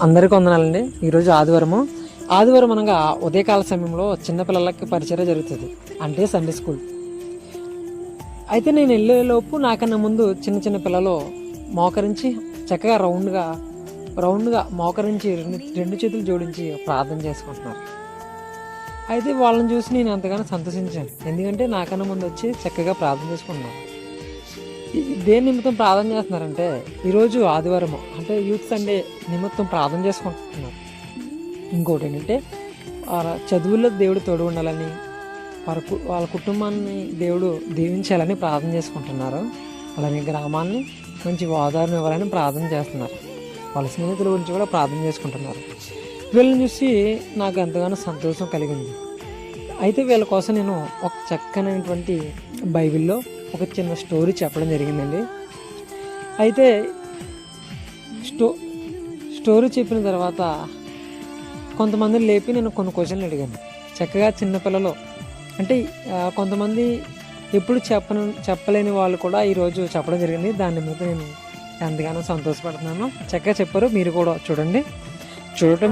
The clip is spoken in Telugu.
అందరికీ వందనాలండి. ఈరోజు ఆదివారం అనగా ఉదయకాల సమయంలో చిన్నపిల్లలకి పరిచయం జరుగుతుంది, అంటే సండే స్కూల్. అయితే నేను వెళ్ళేలోపు నాకన్నా ముందు చిన్న చిన్న పిల్లలు మోకరించి చక్కగా రౌండ్గా మోకరించి రెండు చేతులు జోడించి ప్రార్థన చేసుకుంటున్నారు. అయితే వాళ్ళని చూసి నేను ఎంతగానో సంతోషించాను, ఎందుకంటే నాకన్నా ముందు వచ్చి చక్కగా ప్రార్థన చేసుకుంటున్నారు. దేని నిమిత్తం ప్రార్థన చేస్తున్నారంటే ఈరోజు ఆదివారం, అంటే యూత్ సండే నిమిత్తం ప్రార్థన చేసుకుంటున్నారు. ఇంకోటి ఏంటంటే చదువుల్లో దేవుడు తోడు ఉండాలని, వాళ్ళ కుటుంబాన్ని దేవుడు దీవించాలని ప్రార్థన చేసుకుంటున్నారు. అలానే గ్రామాన్ని మంచి ఆధారం ఇవ్వాలని ప్రార్థన చేస్తున్నారు. వాళ్ళ స్నేహితుల గురించి కూడా ప్రార్థన చేసుకుంటున్నారు. వీళ్ళని చూసి నాకు ఎంతగానో సంతోషం కలిగింది. అయితే వీళ్ళ కోసం నేను ఒక చక్కనైనటువంటి బైబిల్లో ఒక చిన్న స్టోరీ చెప్పడం జరిగిందండి. అయితే స్టోరీ చెప్పిన తర్వాత కొంతమందిని లేపి నేను కొన్ని క్వశ్చన్లు అడిగాను. చక్కగా చిన్నపిల్లలు, అంటే కొంతమంది ఎప్పుడు చెప్పలేని వాళ్ళు కూడా ఈరోజు చెప్పడం జరిగింది. దాని మీద నేను ఎంతగానో సంతోషపడుతున్నాను. చక్కగా చెప్పారు, మీరు కూడా చూడటం